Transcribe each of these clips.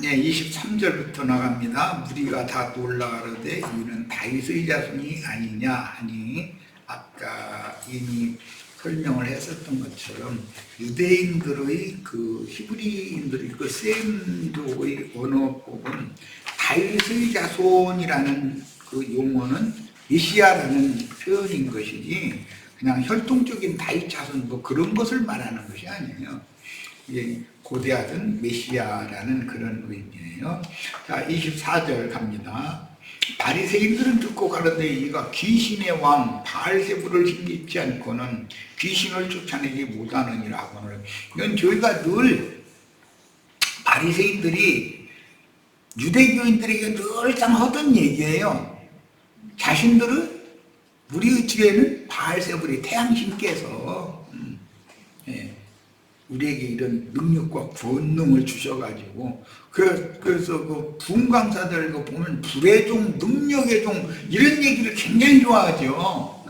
네, 23절부터 나갑니다. 무리가 다 놀라가로되 이는 다윗의 자손이 아니냐 하니, 아까 이미 설명을 했었던 것처럼 유대인들의 그 히브리인들의 그 셈도의 언어법은 다윗의 자손이라는 그 용어는 메시아라는 표현인 것이지 그냥 혈통적인 다윗 자손 뭐 그런 것을 말하는 것이 아니에요. 이게 고대하던 메시아라는 그런 의미예요. 자, 24절 갑니다. 바리새인들은 듣고 가로되 이가 귀신의 왕 바알세불을 힘입지 않고는 귀신을 쫓아내지 못하느니라 하거늘. 이건 저희가 늘 바리새인들이 유대교인들에게 늘상 하던 얘기예요. 자신들은 우리의 뒤에는 바알세불이 태양신께서 우리에게 이런 능력과 권능을 주셔가지고 그래서 그 부흥강사들 보면 불의 종, 능력의 종 이런 얘기를 굉장히 좋아하죠.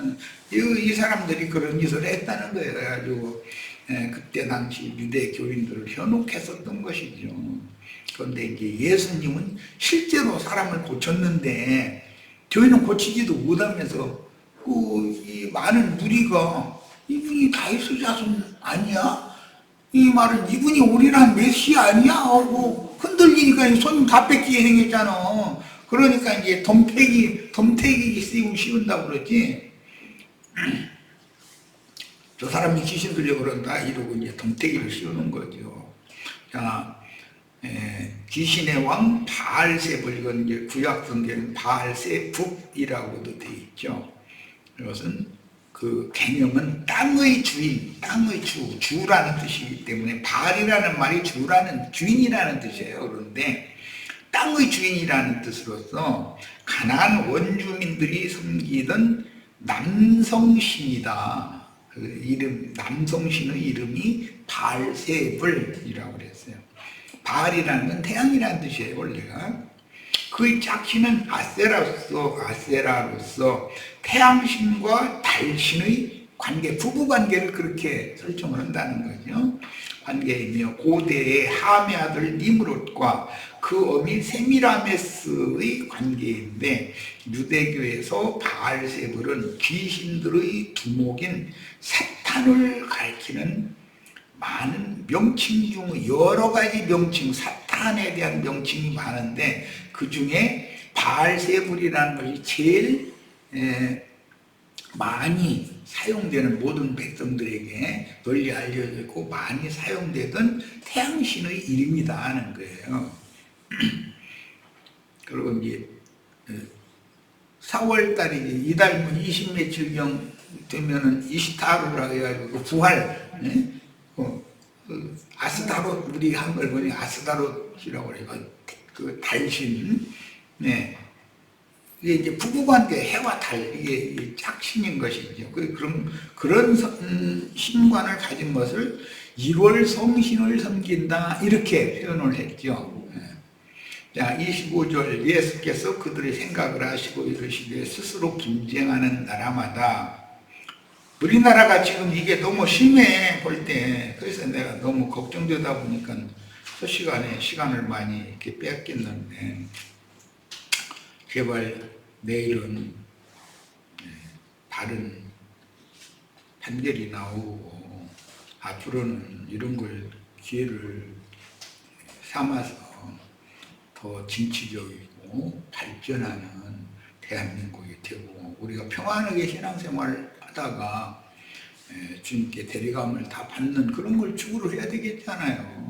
이 사람들이 그런 짓을 했다는 거예요. 그래가지고 그때 당시 유대 교인들을 현혹했었던 것이죠. 그런데 이제 예수님은 실제로 사람을 고쳤는데 저희는 고치지도 못하면서 이 많은 무리가 이분이 다윗의 자손 아니야? 이 말은 이분이 우리란 메시아 아니야? 하고 흔들리니까 손 다 뺏기게 생겼잖아. 그러니까 이제 덤태기 씌운다고 그러지. 저 사람이 귀신 들려 그런다 이러고 이제 덤태기를 씌우는 거죠. 자, 귀신의 왕 바알세불, 이건 이제 구약 성경에는 바알세북이라고도 되어 있죠. 이것은 그 개념은 땅의 주인, 땅의 주라는 뜻이기 때문에 바알이라는 말이 주인이라는 뜻이에요. 그런데 땅의 주인이라는 뜻으로서 가나안 원주민들이 섬기던 남성신이다. 그 이름, 남성신의 이름이 바알세불이라고 그랬어요. 바알이라는 건 태양이라는 뜻이에요, 원래가. 그의 짝신은 아세라로서 태양신과 달신의 관계, 부부관계를 그렇게 설정을 한다는 거죠. 관계이며 고대의 함의 아들 니므롯과 그 어미 세미라메스의 관계인데, 유대교에서 바알세불은 귀신들의 두목인 사탄을 가리키는 많은 명칭 중 여러 가지 명칭, 사탄에 대한 명칭이 많은데 그 중에 바알세불이라는 것이 제일 많이 사용되는, 모든 백성들에게 널리 알려져 있고 많이 사용되던 태양신의 이름이다 하는 거예요. 그리고 이제 4월달이 이달 20며칠경 되면은 이시타르라 해가지고 부활, 아스타롯, 우리 한글 보니 아스타롯이라고 그래요. 그 달신, 이게 이제 부부관계, 해와 달, 이게 짝신인 것이죠. 그런 신관을 가진 것을 1월 성신을 섬긴다, 이렇게 표현을 했죠. 자, 25절, 예수께서 그들의 생각을 하시고 이르시되 스스로 분쟁하는 나라마다, 우리나라가 지금 이게 너무 심해 볼 때, 그래서 내가 너무 걱정되다 보니까 첫 시간에 시간을 많이 이렇게 뺏겼는데, 제발 내일은 다른 판결이 나오고 앞으로는 이런 걸 기회를 삼아서 더 진취적이고 발전하는 대한민국이 되고, 우리가 평안하게 신앙생활을 하다가 주님께 대리감을 다 받는 그런 걸 추구를 해야 되겠잖아요.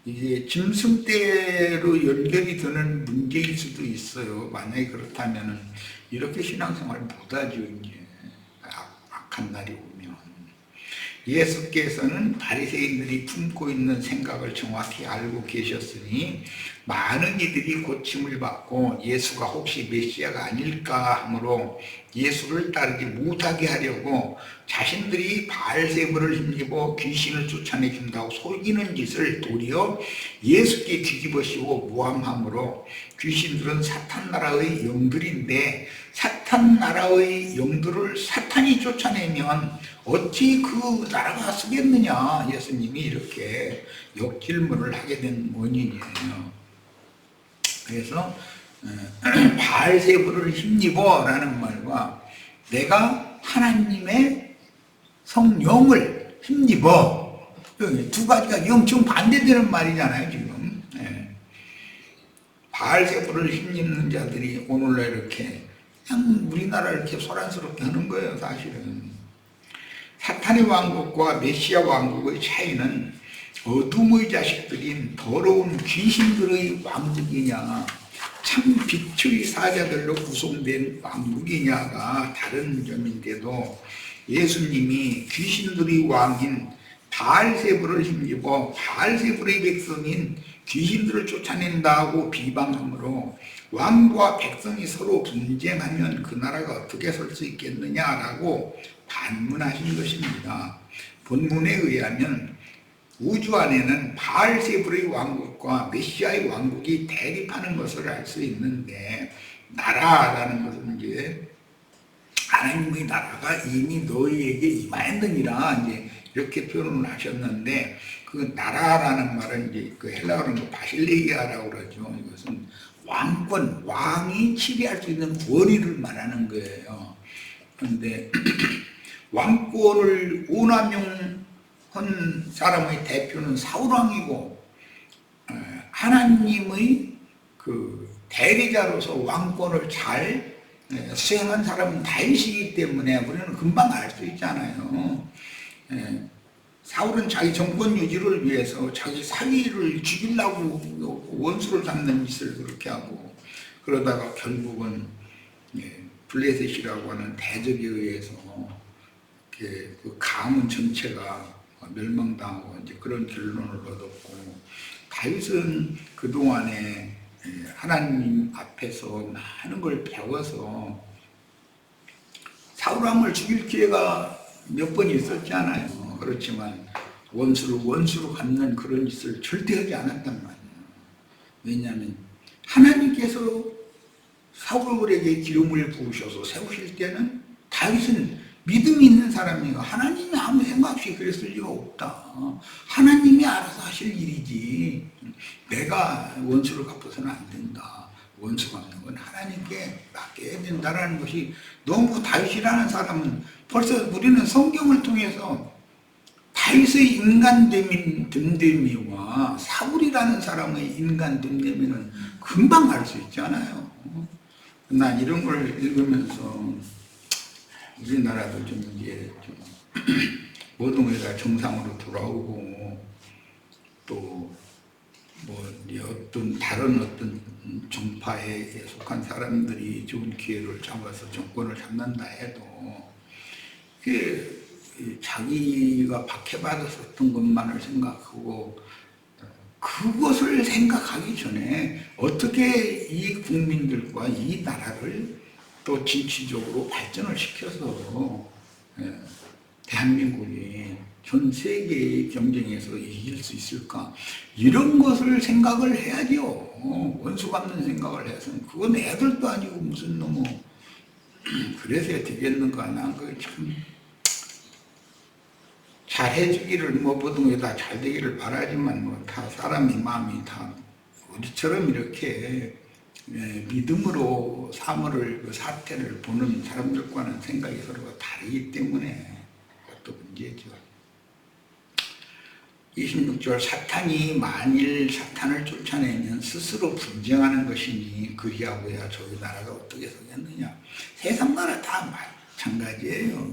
이게 짐승대로 연결이 되는 문제일 수도 있어요. 만약에 그렇다면 이렇게 신앙생활을 못하죠. 이제 악한 날이 오면. 예수께서는 바리새인들이 품고 있는 생각을 정확히 알고 계셨으니 많은 이들이 고침을 받고 예수가 혹시 메시아가 아닐까 하므로 예수를 따르지 못하게 하려고 자신들이 바알세불을 힘입어 귀신을 쫓아내준다고 속이는 짓을 도리어 예수께 뒤집어 씌워 모함함으로 귀신들은 사탄 나라의 영들인데 사탄 나라의 영들을 사탄이 쫓아내면 어찌 그 나라가 쓰겠느냐, 예수님이 이렇게 역질문을 하게 된 원인이에요. 그래서 바알세불을 힘입어 라는 말과 내가 하나님의 성령을 힘입어, 두 가지가 영청 반대되는 말이잖아요 지금. 바알세불을 힘입는 자들이 오늘날 이렇게 그냥 우리나라 이렇게 소란스럽게 하는 거예요. 사실은 사탄의 왕국과 메시아 왕국의 차이는 어둠의 자식들인 더러운 귀신들의 왕국이냐 참 빛의 사자들로 구성된 왕국이냐가 다른 점인데도, 예수님이 귀신들의 왕인 바알세불을 힘입어 바알세불의 백성인 귀신들을 쫓아낸다고 비방하므로 왕과 백성이 서로 분쟁하면 그 나라가 어떻게 설 수 있겠느냐라고 반문하신 것입니다. 본문에 의하면 우주 안에는 바알세불의 왕국과 메시아의 왕국이 대립하는 것을 알 수 있는데, 나라라는 것은 이제 하나님의 나라가 이미 너희에게 임하였느니라 이제 이렇게 표현을 하셨는데, 그 나라라는 말은 이제 그 헬라어로 바실레이아라고 그러죠. 이것은 왕권, 왕이 치리할 수 있는 권위를 말하는 거예요. 그런데 왕권을 오남용 한 사람의 대표는 사울왕이고, 하나님의 그 대리자로서 왕권을 잘 수행한 사람은 다윗이기 때문에 우리는 금방 알 수 있잖아요. 사울은 자기 정권 유지를 위해서 자기 사위를 죽이려고 원수를 잡는 짓을 그렇게 하고, 그러다가 결국은 블레셋이라고 하는 대적에 의해서 그 가문 전체가 멸망당하고 이제 그런 결론을 얻었고, 다윗은 그동안에 하나님 앞에서 많은 걸 배워서 사울왕을 죽일 기회가 몇 번 있었잖아요. 그렇지만 원수를 원수로 갚는 그런 짓을 절대 하지 않았단 말이에요. 왜냐하면 하나님께서 사울에게 기름을 부으셔서 세우실 때는 다윗은 믿음이 있는 사람이고 하나님이 아무 생각 없이 그랬을 리가 없다. 하나님이 알아서 하실 일이지 내가 원수를 갚아서는 안 된다. 원수 갚는 건 하나님께 맡겨야 된다라는 것이, 너무 다윗이라는 사람은 벌써 우리는 성경을 통해서 다윗의 인간 됨됨이와 사울이라는 사람의 인간 됨됨이는 금방 알 수 있잖아요. 난 이런 걸 읽으면서 우리나라도 좀 이제 좀 모든 것이 정상으로 돌아오고, 또 뭐 어떤 다른 어떤 정파에 속한 사람들이 좋은 기회를 잡아서 정권을 잡는다 해도 그 자기가 박해받았었던 것만을 생각하고, 그것을 생각하기 전에 어떻게 이 국민들과 이 나라를 또 진취적으로 발전을 시켜서 대한민국이 전 세계의 경쟁에서 이길 수 있을까, 이런 것을 생각을 해야죠. 원수 갚는 생각을 해서는 그건 애들도 아니고 무슨 놈의 그래서 되겠는가. 난 그 참 잘해주기를 뭐 모든 게 다 잘 되기를 바라지만 뭐 다 사람의 마음이 다 우리처럼 이렇게 믿음으로 사물을, 그 사태를 보는 사람들과는 생각이 서로가 다르기 때문에 그것도 문제죠. 26절, 사탄이 만일 사탄을 쫓아내면 스스로 분쟁하는 것이니 그리하고야 저희 나라가 어떻게 서겠느냐. 세상 나라 다 마찬가지예요.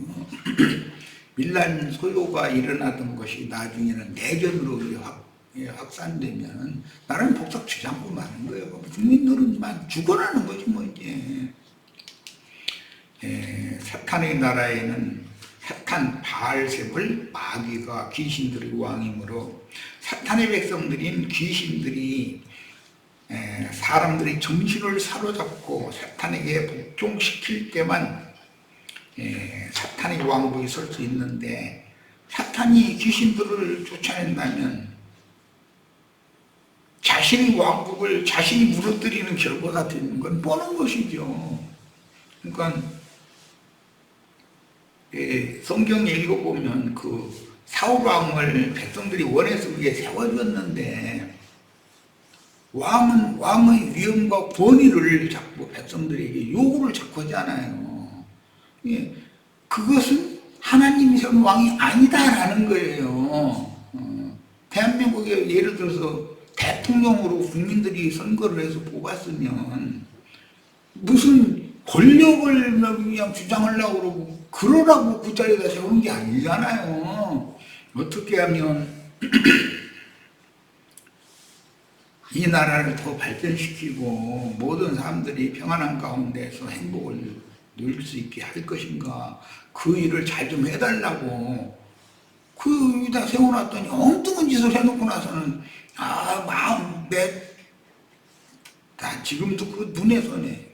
밀란 소요가 일어나던 것이 나중에는 내전으로 확산되면 나라는 복삭 주장고 마는 거예요. 국민들은 죽어나는 거지 뭐 이제. 사탄의 나라에는 사탄 바알세불 마귀가 귀신들의 왕이므로 사탄의 백성들인 귀신들이 사람들의 정신을 사로잡고 사탄에게 복종시킬 때만 사탄의 왕국이 설 수 있는데, 사탄이 귀신들을 쫓아낸다면 자신의 왕국을 자신이 무너뜨리는 결과가 되는 건 뻔한 것이죠. 그러니까 성경에 읽어보면 그 사울왕을 백성들이 원해서 그게 세워줬는데, 왕의 위엄과 권위를 자꾸 백성들에게 요구를 자꾸 하잖아요. 그것은 하나님이 세운 왕이 아니다라는 거예요. 대한민국에 예를 들어서 대통령으로 국민들이 선거를 해서 뽑았으면 무슨 권력을 그냥 주장하려고 그러고 그러라고 그 자리에다 세우는 게 아니잖아요. 어떻게 하면 이 나라를 더 발전시키고 모든 사람들이 평안한 가운데서 행복을 누릴 수 있게 할 것인가, 그 일을 잘 좀 해달라고 그 위에다 세워놨더니 엉뚱한 짓을 해놓고 나서는 마음 나 지금도 그 눈에 선해.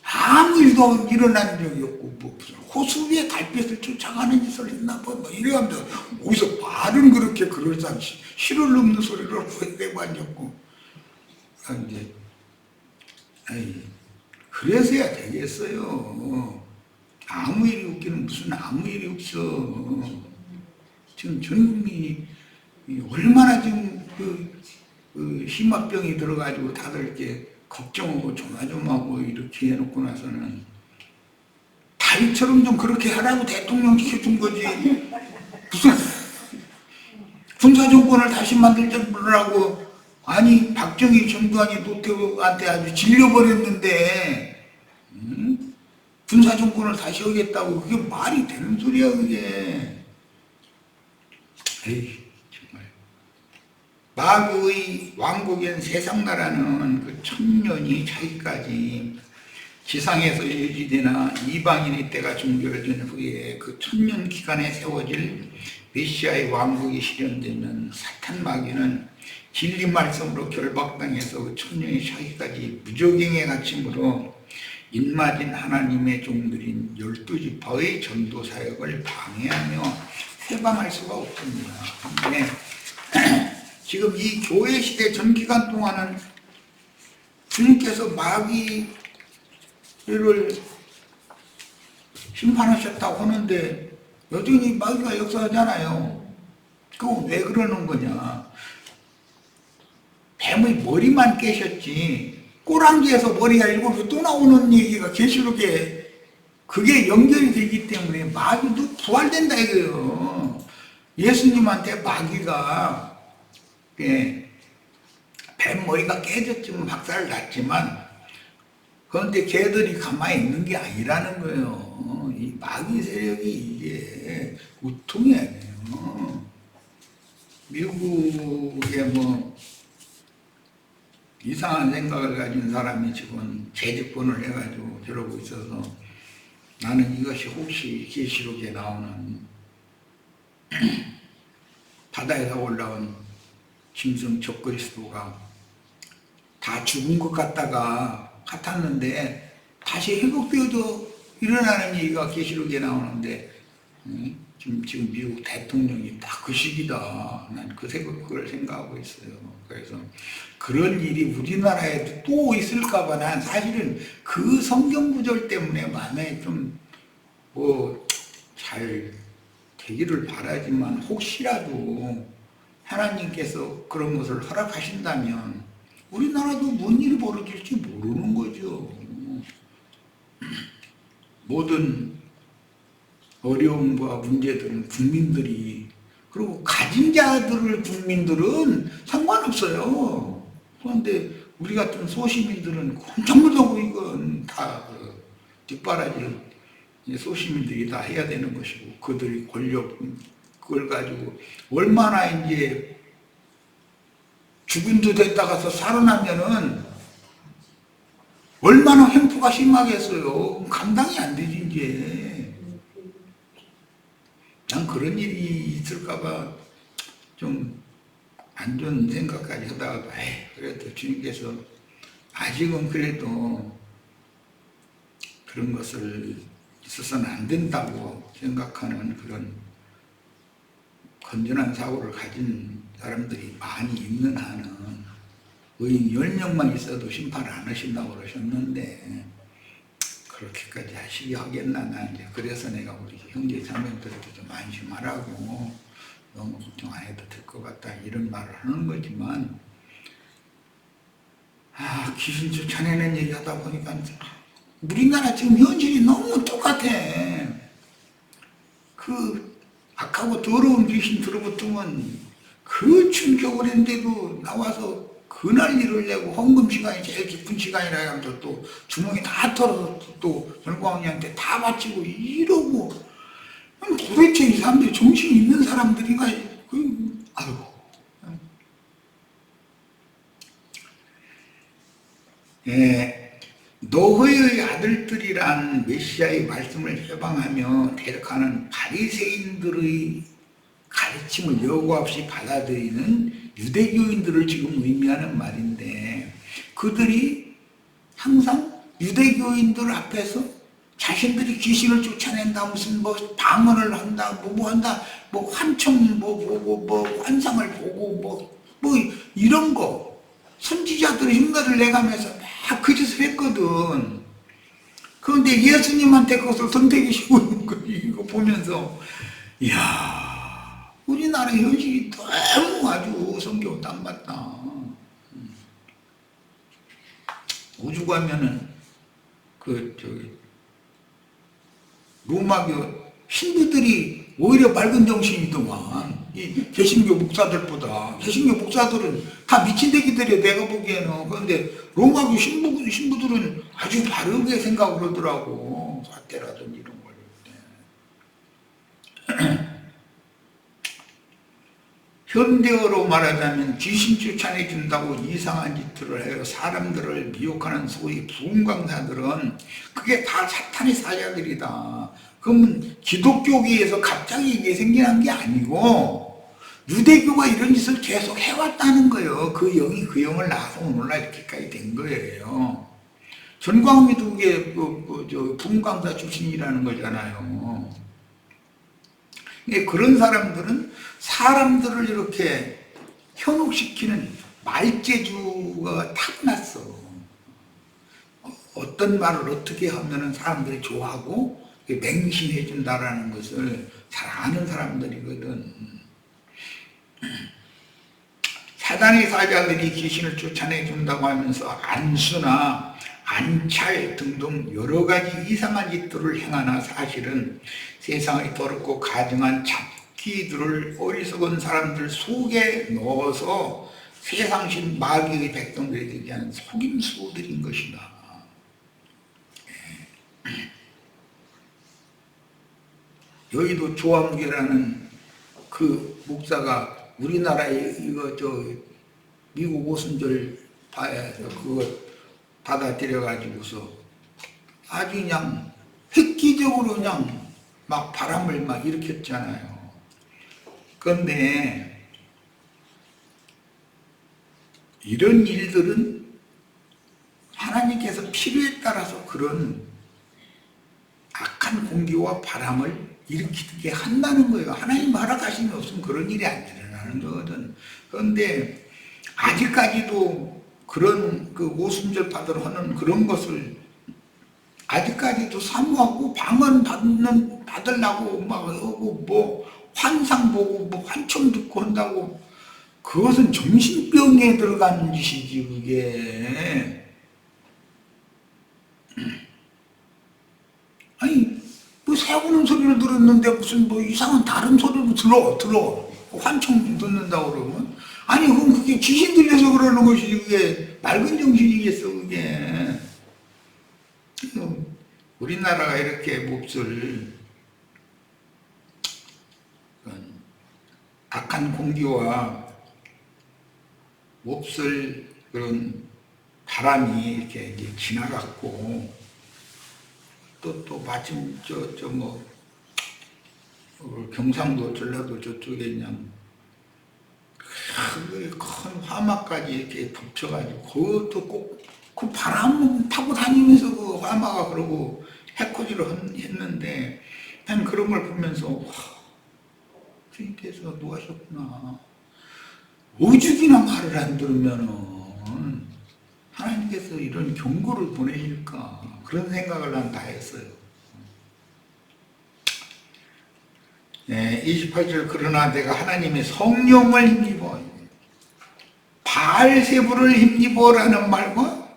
아무 일도 일어난 적이 없고 무슨 호수 위에 달빛을 쫓아가는 짓을 했나 뭐 이래가면서 어디서 말은 그렇게 그럴싸하지 실을 넘는 소리를 내고 앉았고 이제 그래서야 되겠어요. 아무 일이 없기는 무슨 아무 일이 없어. 지금 전 국민이 얼마나 지금 그 심화병이 들어가지고 다들 이렇게 걱정하고 조마조마하고 이렇게 해놓고 나서는 다윗처럼 좀 그렇게 하라고 대통령 시켜준 거지. 무슨 군사정권을 다시 만들자고 아니 박정희 전두환이 노태우한테 아주 질려버렸는데 군사정권을 다시 하겠다고 그게 말이 되는 소리야 그게. 에이 정말. 마귀의 왕국인 세상나라는 그 1000년이 차기까지 지상에서 유지되나 이방인의 때가 종결된 후에 그 1000년 기간에 세워질 메시아의 왕국이 실현되면 사탄 마귀는 진리 말씀으로 결박당해서 그 1000년이 차기까지 무적행에 갇힘으로 인마진 하나님의 종들인 12지파의 전도 사역을 방해하며 해방할 수가 없습니다. 근데 지금 이 교회 시대 전 기간 동안은 주님께서 마귀를 심판하셨다고 하는데 여전히 마귀가 역사하잖아요. 그거 왜 그러는 거냐. 뱀의 머리만 깨셨지 꼬랑지에서 머리가 7개 또 나오는 얘기가 계시록에 그게 연결이 되기 때문에 마귀도 부활된다 이거예요. 예수님한테 마귀가 뱀 머리가 깨졌지만 박살을 났지만 그런데 걔들이 가만히 있는 게 아니라는 거예요. 이 마귀 세력이 이게 우통이 아니에요. 미국에 뭐 이상한 생각을 가진 사람이 지금 재집권을 해가지고 저러고 있어서 나는 이것이 혹시 계시록에 나오는 바다에서 올라온 짐승 적그리스도가 다 죽은 것 같았는데 다시 회복되어도 일어나는 얘기가 계시록에 나오는데 지금 미국 대통령이 딱 그 시기다. 난 그걸 생각하고 있어요. 그래서 그런 일이 우리나라에도 또 있을까봐 난 사실은 그 성경 구절 때문에 마음에 좀 뭐 잘 되기를 바라지만 혹시라도 하나님께서 그런 것을 허락하신다면 우리나라도 뭔 일이 벌어질지 모르는 거죠. 모든 어려움과 문제들은 국민들이 그리고 가진 자들을 국민들은 상관없어요. 그런데 우리 같은 소시민들은 꼼짝못하고 이건 다 뒷바라지 소시민들이 다 해야 되는 것이고 그들이 권력 그걸 가지고 얼마나 이제 죽음도 됐다가서 살아나면은 얼마나 횡포가 심하겠어요. 감당이 안 되지 이제. 난 그런 일이 있을까봐 좀 안 좋은 생각까지 하다가 그래도 주님께서 아직은 그래도 그런 것을 있어서는 안 된다고 생각하는 그런 건전한 사고를 가진 사람들이 많이 있는 한은 의인 10명만 있어도 심판을 안 하신다고 그러셨는데 그렇게까지 하시게 하겠나. 나 이제 그래서 내가 우리 형제 자매들에게 좀 안심하라고, 너무 걱정 안 해도 될 것 같다 이런 말을 하는 거지만, 귀신 쫓아내는 얘기 하다 보니까 우리나라 지금 현실이 너무 똑같아. 그 악하고 더러운 귀신 들어붙으면 그 충격을 했는데도 나와서 그날일을 내고 헌금 시간이 제일 기쁜 시간이라 하면서 또 주머니 다 털어서 또 전광훈이한테 다 바치고 이러고, 도대체 이 사람들이 정신이 있는 사람들인가? 아이고. 노흐의 아들들이란 메시아의 말씀을 해방하며 대적하는 바리새인들의 가르침을 여과 없이 받아들이는 유대교인들을 지금 의미하는 말인데, 그들이 항상 유대교인들 앞에서 자신들이 귀신을 쫓아낸다, 무슨 방언을 한다, 뭐 한다, 환청, 환상을 보고, 이런 거, 선지자들의 흉내를 내가면서 막 그 짓을 했거든. 그런데 예수님한테 그것을 선택이시고 있는 거, 이거 보면서, 이야, 우리나라 현실이 너무 아주 성경 딱 맞다. 우주 가면은, 로마교 신부들이 오히려 밝은 정신이더만, 이 개신교 목사들보다. 개신교 목사들은 다 미친 새끼들이야, 내가 보기에는. 그런데 로마교 신부들은 아주 바르게 생각을 하더라고. 사태라든지 이런 걸. 현대어로 말하자면 귀신 쫓아내준다고 이상한 짓들을 해요. 사람들을 미혹하는 소위 부흥강사들은 그게 다 사탄의 사자들이다. 그러면 기독교계에서 갑자기 이게 생겨난 게 아니고 유대교가 이런 짓을 계속 해왔다는 거예요. 그 영이 그 영을 낳아서 오늘날 이렇게까지 된 거예요. 전광훈이도 그게 부흥강사 출신이라는 거잖아요. 그런 사람들은 사람들을 이렇게 현혹시키는 말재주가 타고났어. 어떤 말을 어떻게 하면 사람들이 좋아하고 맹신해 준다라는 것을 잘 아는 사람들이거든. 사단의 사자들이 귀신을 쫓아내 준다고 하면서 안수나 안찰 등등 여러 가지 이상한 짓들을 행하나 사실은 세상의 더럽고 가증한 잡기들을 어리석은 사람들 속에 넣어서 세상신 마귀의 백성들에게 대한 속임수들인 것이다. 여의도 조암교라는 그 목사가 우리나라에 미국 오순절 파에서 그거 받아들여가지고서 아주 그냥 획기적으로 그냥 막 바람을 막 일으켰잖아요. 그런데 이런 일들은 하나님께서 필요에 따라서 그런 악한 공기와 바람을 일으키게 한다는 거예요. 하나님 허락하심이 없으면 그런 일이 안 일어나는 거거든. 그런데 아직까지도 그런 그 오순절 받으러 그런 것을 아직까지도 사모하고 방언 받으려고 막 하고 환상 보고 환청 듣고 한다고, 그것은 정신병에 들어가는 짓이지 그게. 아니 새우는 소리를 들었는데 무슨 이상한 다른 소리를 들어 환청 듣는다고 그러면, 아니 그럼 그게 귀신 들려서 그러는 것이지 그게 맑은 정신이겠어 그게. 우리나라가 이렇게 몹쓸 악한 공기와 몹쓸 그런 바람이 이렇게 이제 지나갔고, 또 마침 경상도 전라도 저쪽에 그냥 큰 화마까지 이렇게 붙여가지고 그것도 꼭 그 바람 타고 다니면서 그 화마가 그러고 해코지로 했는데 난 그런 걸 보면서 와, 주님께서 노하셨구나. 오죽이나 말을 안 들으면은 하나님께서 이런 경고를 보내실까, 그런 생각을 난 다 했어요. 네, 28절 그러나 내가 하나님의 성령을 힘입어, 바알세불을 힘입어라는 말과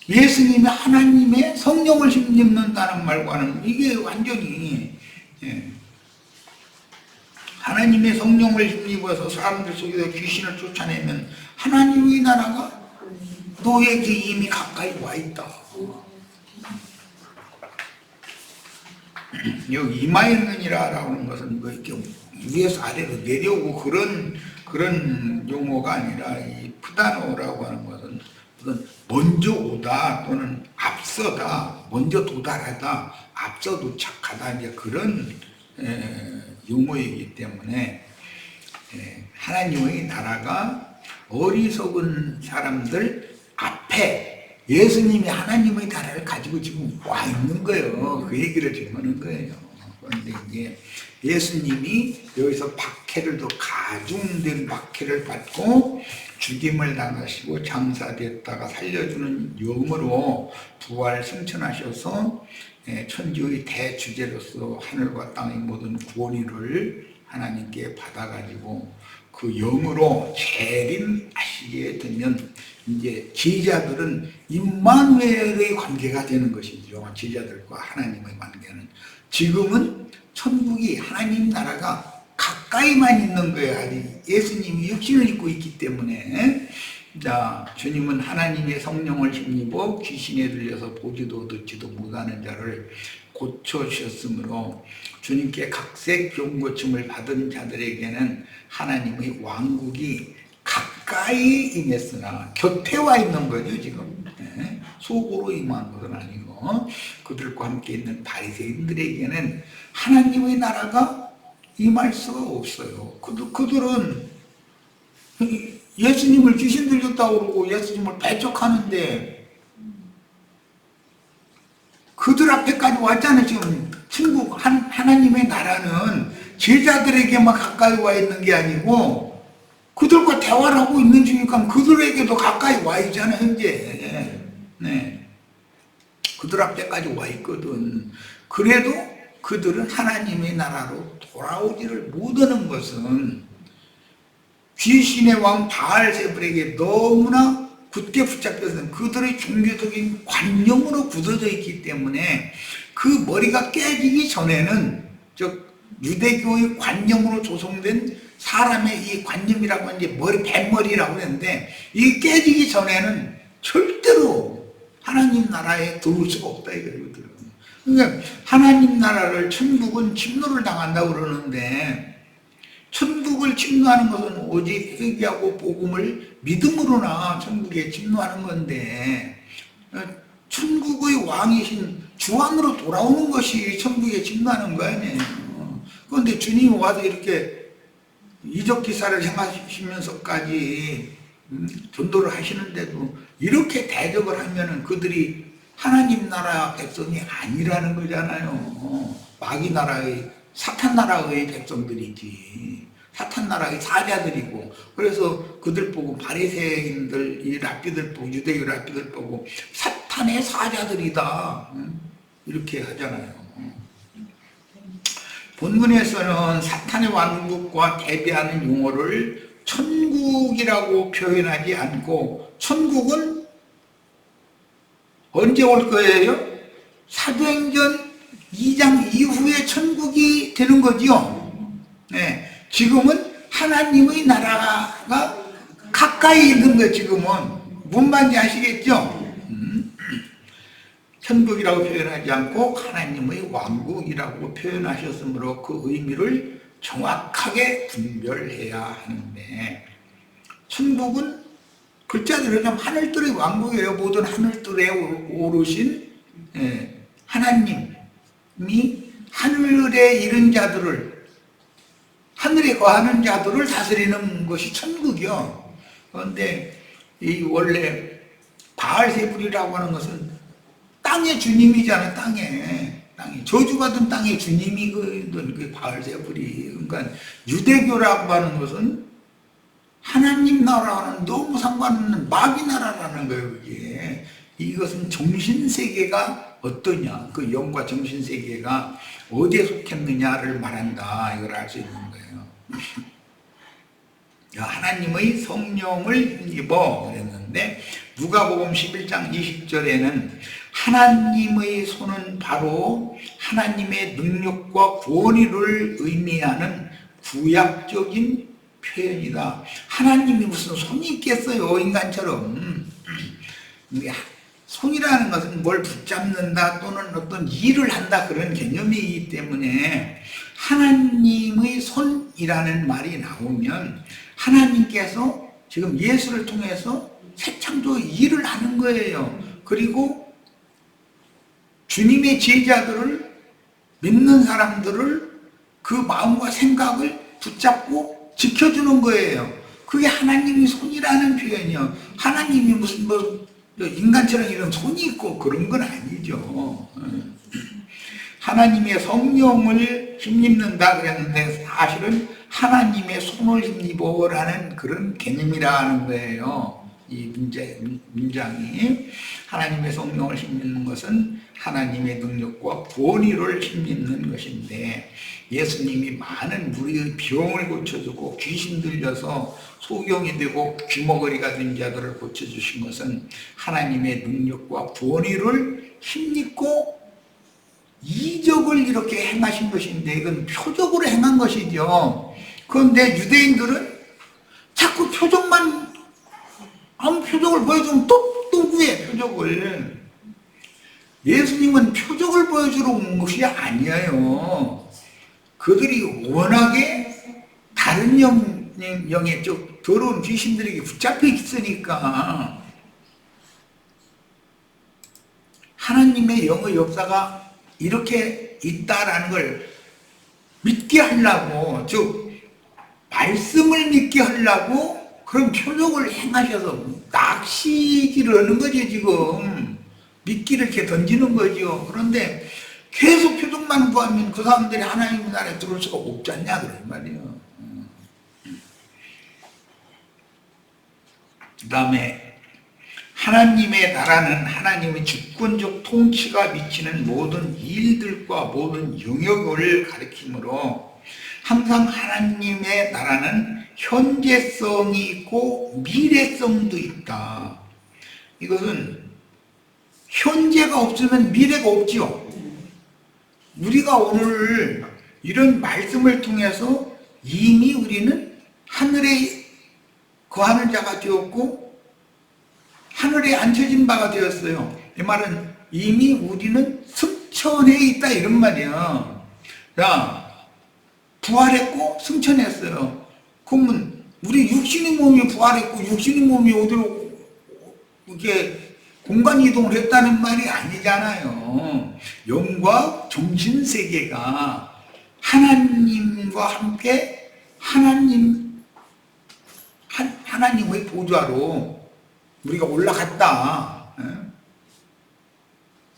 예수님이 하나님의 성령을 힘입는다는 말과는 이게 완전히, 예, 하나님의 성령을 힘입어서 사람들 속에서 귀신을 쫓아내면 하나님의 나라가 너에게 이미 가까이 와 있다. 여기 임하였느니라라고 하는 것은 뭐 이렇게 위에서 아래로 내려오고 그런 용어가 아니라, 이 푸다노라고 하는 것은 먼저 오다 또는 앞서다, 먼저 도달하다, 앞서 도착하다, 이제 그런 용어이기 때문에 하나님의 나라가 어리석은 사람들 앞에 예수님이 하나님의 나라를 가지고 지금 와 있는 거예요. 그 얘기를 지금 하는 거예요. 그런데 이제 예수님이 여기서 박해를, 더 가중된 박해를 받고 죽임을 당하시고 장사됐다가 살려주는 영으로 부활 승천하셔서 천지의 대주제로서 하늘과 땅의 모든 구원의를 하나님께 받아가지고 그 영으로 재림하시게 되면 이제 제자들은 임마누엘의 관계가 되는 것이죠. 제자들과 하나님의 관계는. 지금은 천국이, 하나님 나라가 가까이만 있는 거예요. 아직 예수님이 육신을 입고 있기 때문에. 자, 주님은 하나님의 성령을 힘입어 귀신에 들려서 보지도 듣지도 못하는 자를 고쳐주셨으므로 주님께 각색 병고침을 받은 자들에게는 하나님의 왕국이 가까이 임했으나, 곁에 와 있는 거죠 지금. 속으로 임한 것은 아니고 그들과 함께 있는 바리새인들에게는 하나님의 나라가 임할 수가 없어요. 그들은 예수님을 귀신 들렸다고 그러고 예수님을 배척하는데 그들 앞에까지 왔잖아요. 지금 천국 하나님의 나라는 제자들에게만 가까이 와 있는 게 아니고 그들과 대화를 하고 있는 중이니까 그들에게도 가까이 와 있잖아요 현재. 네. 그들 앞에까지 와 있거든. 그래도 그들은 하나님의 나라로 돌아오지를 못하는 것은 귀신의 왕 바알세불에게 너무나 굳게 붙잡혀서 그들의 종교적인 관념으로 굳어져 있기 때문에 그 머리가 깨지기 전에는, 즉 유대교의 관념으로 조성된 사람의 이 관념이라고 하는 게 머리, 뱃머리라고 하는데, 이게 깨지기 전에는 절대로 하나님 나라에 들어올 수가 없다 이거예요. 그러니까 하나님 나라를, 천국은 침노를 당한다고 그러는데, 천국을 침노하는 것은 오직 회개하고 복음을 믿음으로나 천국에 침노하는 건데, 천국의 왕이신 주 안으로 돌아오는 것이 천국에 침노하는 거 아니에요. 그런데 주님이 와서 이렇게 이적 기사를 행하시면서까지 전도를 하시는데도 이렇게 대적을 하면은 그들이 하나님 나라 백성이 아니라는 거잖아요. 마귀 나라의, 사탄 나라의 백성들이지. 사탄 나라의 사자들이고. 그래서 그들 보고 바리새인들, 이 랍비들 보고, 유대교 랍비들 보고 사탄의 사자들이다 이렇게 하잖아요. 본문에서는 사탄의 왕국과 대비하는 용어를 천국이라고 표현하지 않고, 천국은 언제 올 거예요? 사도행전 2장 이후에 천국이 되는 거죠. 네. 지금은 하나님의 나라가 가까이 있는 거예요. 지금은. 뭔 말인지 아시겠죠? 천국이라고 표현하지 않고 하나님의 왕국이라고 표현하셨으므로 그 의미를 정확하게 분별해야 하는데, 천국은 글자대로 그냥 하늘들의 왕국이에요. 모든 하늘들에 오르신 하나님이 하늘에 이른 자들을, 하늘에 거하는 자들을 다스리는 것이 천국이요. 그런데 이 원래 바알세불이라고 하는 것은 땅의 주님이잖아. 땅에 저주받은 땅의 주님이거든. 그 바알세불이. 그러니까 유대교라고 하는 것은 하나님 나라와는 너무 상관없는 마귀 나라라는 거예요. 이게. 이것은 정신세계가 어떠냐, 그 영과 정신세계가 어디에 속했느냐를 말한다, 이걸 알 수 있는 거예요. 하나님의 성령을 힘입어 그랬는데, 누가복음 11장 20절에는 하나님의 손은 바로 하나님의 능력과 권위를 의미하는 구약적인 표현이다. 하나님이 무슨 손이 있겠어요, 인간처럼. 손이라는 것은 뭘 붙잡는다 또는 어떤 일을 한다, 그런 개념이기 때문에 하나님의 손이라는 말이 나오면 하나님께서 지금 예수를 통해서 새 창조 일을 하는 거예요. 그리고 주님의 제자들을, 믿는 사람들을 그 마음과 생각을 붙잡고 지켜주는 거예요. 그게 하나님의 손이라는 표현이요. 하나님이 무슨 인간처럼 이런 손이 있고 그런 건 아니죠. 하나님의 성령을 힘입는다 그랬는데 사실은 하나님의 손을 힘입어라는 그런 개념이라는 거예요. 이 문장이 하나님의 성령을 힘입는 것은 하나님의 능력과 권위를 힘입는 것인데, 예수님이 많은 무리의 병을 고쳐주고 귀신 들려서 소경이 되고 귀머거리가 된 자들을 고쳐주신 것은 하나님의 능력과 권위를 힘입고 이적을 이렇게 행하신 것인데, 이건 표적으로 행한 것이죠. 그런데 유대인들은 자꾸 표적만, 아무 표적을 보여주면 또 구해, 표적을. 예수님은 표적을 보여주러 온 것이 아니에요. 그들이 워낙에 다른 영의 더러운 귀신들에게 붙잡혀 있으니까 하나님의 영의 역사가 이렇게 있다라는 걸 믿게 하려고, 즉 말씀을 믿게 하려고 그런 표적을 행하셔서 낚시질을 하는 거죠. 지금 미끼를 이렇게 던지는 거죠. 그런데 계속 표적만 구하면 그 사람들이 하나님 나라에 들어올 수가 없지 않냐, 그런 말이에요. 그 다음에 하나님의 나라는 하나님의 주권적 통치가 미치는 모든 일들과 모든 영역을 가리키므로 항상 하나님의 나라는 현재성이 있고 미래성도 있다. 이것은 현재가 없으면 미래가 없지요. 우리가 오늘 이런 말씀을 통해서 이미 우리는 하늘에 거하는 자가 되었고 하늘에 앉혀진 바가 되었어요. 이 말은 이미 우리는 승천해 있다, 이런 말이야. 자, 부활했고 승천했어요. 그러면 우리 육신의 몸이 부활했고 육신의 몸이 어디로 이렇게 공간 이동을 했다는 말이 아니잖아요. 영과 정신세계가 하나님과 함께 하나님의 보좌로 우리가 올라갔다.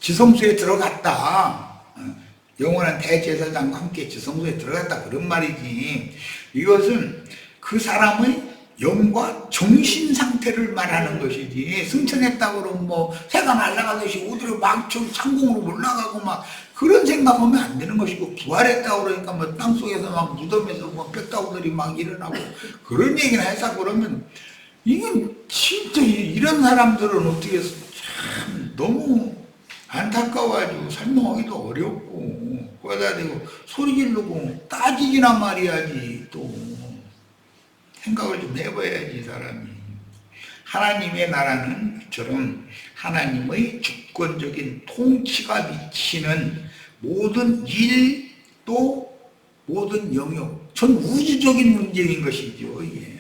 지성소에 들어갔다. 영원한 대제사장과 함께 지성소에 들어갔다, 그런 말이지. 이것은 그 사람의 영과 정신 상태를 말하는 것이지, 승천했다고 그러면 뭐 새가 날아가듯이 어디로 막 창공으로 올라가고 막 그런 생각하면 안 되는 것이고, 부활했다고 그러니까 뭐 땅속에서 막 무덤에서 뭐 뼈다구들이 막 일어나고 그런 얘기를 해서 그러면, 이건 진짜 이런 사람들은 어떻게 참 너무 안타까워가지고 설명하기도 어렵고, 거기다 대고 소리 지르고 따지기나 말이야지. 또 생각을 좀 해봐야지, 사람이. 하나님의 나라는 저런 하나님의 주권적인 통치가 미치는 모든 일, 또 모든 영역, 전 우주적인 문제인 것이죠, 이게.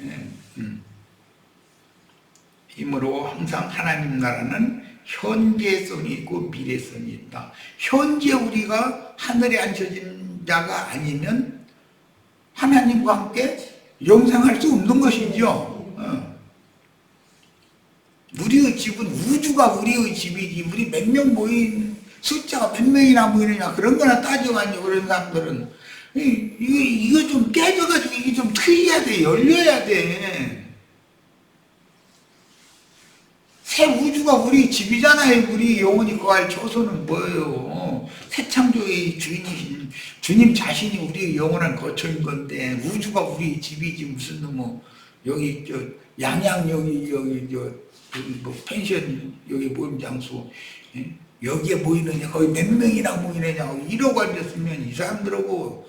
이므로 항상 하나님 나라는 현재성이 있고 미래성이 있다. 현재 우리가 하늘에 앉혀진 자가 아니면 하나님과 함께 영생할 수 없는 것이죠. 우리의 집은 우주가 우리의 집이지 우리 몇 명 모인 숫자가 몇 명이나 모이느냐 그런 거나 따져가지고 그런 사람들은 이거 좀 깨져가지고 이게 좀 트여야 돼. 열려야 돼. 새 우주가 우리 집이잖아요. 우리 영원히 거할 초소는 뭐예요? 새 창조의 주인이신 주님 자신이 우리의 영원한 거처인 건데 우주가 우리 집이지 무슨 뭐 여기 저 양양 여기 뭐 펜션 여기 모임 장소 여기에 모이느냐 거기 몇 명이나 모이느냐 이러고 앉았으면 이 사람들하고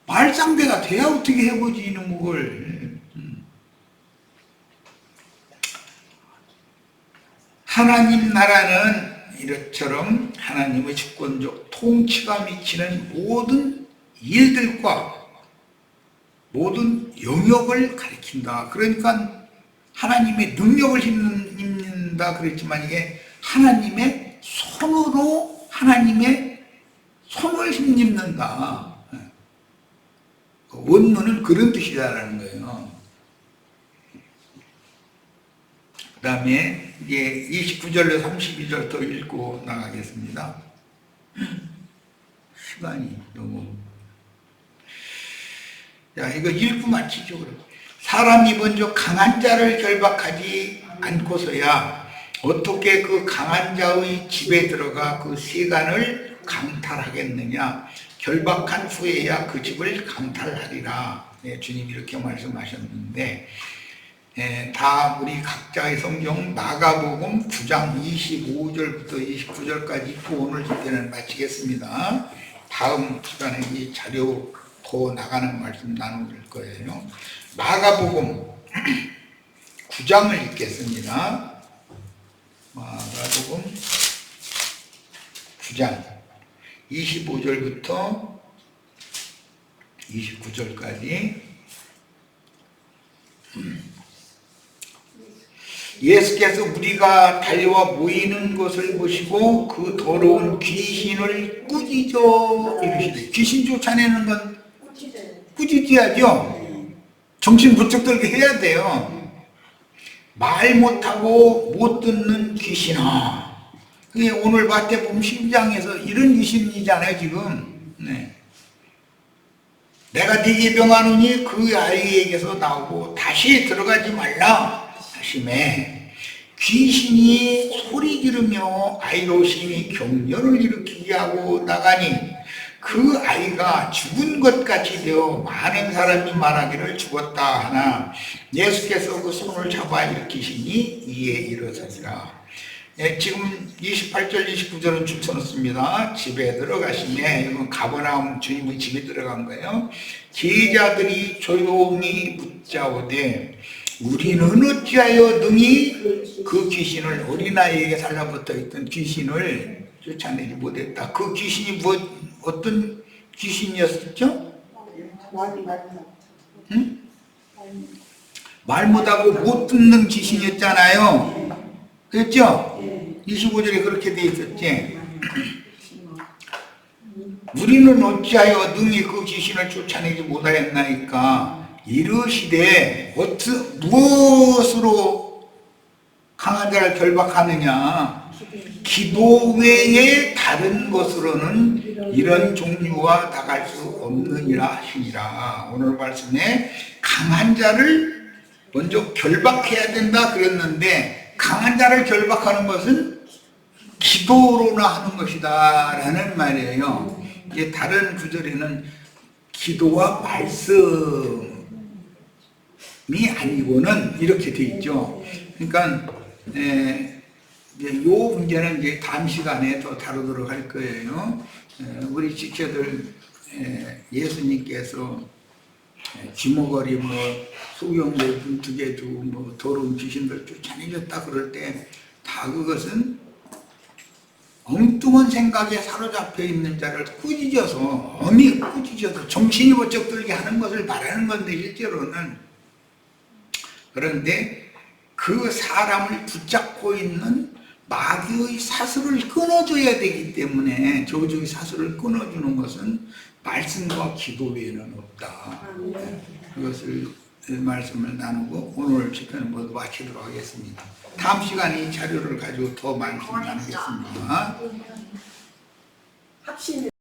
말상대가 돼야 어떻게 해보지 이놈 걸. 하나님 나라는 이처럼 하나님의 주권적 통치가 미치는 모든 일들과 모든 영역을 가리킨다. 그러니까 하나님의 능력을 힘는다 그랬지만 이게 하나님의 손으로 하나님의 손을 힘입는다. 원문은 그런 뜻이다라는 거예요. 그 다음에 이제 29절로 32절 더 읽고 나가겠습니다. 시간이 너무. 자, 이거 읽고 마치죠. 그럼. 사람이 먼저 강한 자를 결박하지 않고서야 어떻게 그 강한 자의 집에 들어가 그 세간을 강탈하겠느냐. 결박한 후에야 그 집을 강탈하리라. 네, 주님이 이렇게 말씀하셨는데 다 우리 각자의 성경 마가복음 9장 25절부터 29절까지 읽고 오늘 집회는 마치겠습니다. 다음 시간에 이 자료 더 나가는 말씀 나눌 거예요. 마가복음 9장을 읽겠습니다. 마가복음 9장 25절부터 29절까지 예수께서 우리가 달려와 모이는 것을 보시고 그 더러운 귀신을 꾸짖어 이르시되, 귀신 쫓아내는 건 꾸짖어야죠. 정신 부쩍 들게 해야 돼요. 말 못하고 못 듣는 귀신아. 그게 오늘 마태복음 12장에서 이런 귀신이잖아요 지금. 네. 내가 네게 명하노니 그 아이에게서 나오고 다시 들어가지 말라 하시매, 귀신이 소리 지르며 아이로 심히 경련을 일으키게 하고 나가니 그 아이가 죽은 것 같이 되어 많은 사람이 말하기를 죽었다 하나 예수께서 그 손을 잡아 일으키시니 이에 일어서니라. 지금 28절 29절은 줄쳐놓습니다. 집에 들어가시매, 이건 가버나움 주님의 집에 들어간 거예요. 제자들이 조용히 묻자오되 우리는 어찌하여 능히 그 귀신을, 어린아이에게 달라붙어 있던 귀신을 쫓아내지 못했다. 그 귀신이 어떤 귀신이었죠? 응? 말 못하고 못 듣는 귀신이었잖아요. 그랬죠? 25절에 그렇게 돼 있었지. 우리는 어찌하여 능히 그 귀신을 쫓아내지 못하였나이까. 이르시되 무엇으로 강한 자를 결박하느냐. 기도 외에 다른 것으로는 이런 종류와 나갈 수 없느니라 하시니라. 오늘 말씀에 강한 자를 먼저 결박해야 된다 그랬는데, 강한 자를 결박하는 것은 기도로나 하는 것이다 라는 말이에요. 이제 다른 구절에는 기도와 말씀이 아니고는 이렇게 돼 있죠. 그러니까 이 문제는 이제 다음 시간에 더 다루도록 할 거예요. 우리 지체들 예수님께서 쥐머거리 뭐 소경들 분투게 두고 뭐 더러운 귀신들 쫓아내셨다 그럴 때 다 그것은 엉뚱한 생각에 사로잡혀 있는 자를 꾸짖어서, 엄히 꾸짖어서 정신이 번쩍 들게 하는 것을 말하는 건데, 실제로는. 그런데 그 사람을 붙잡고 있는 마귀의 사슬을 끊어줘야 되기 때문에, 저주의 사슬을 끊어주는 것은 말씀과 기도 외에는 없다. 그것을 말씀을 나누고 오늘 집회는 모두 마치도록 하겠습니다. 다음 시간에 이 자료를 가지고 더 말씀 나누겠습니다. 합심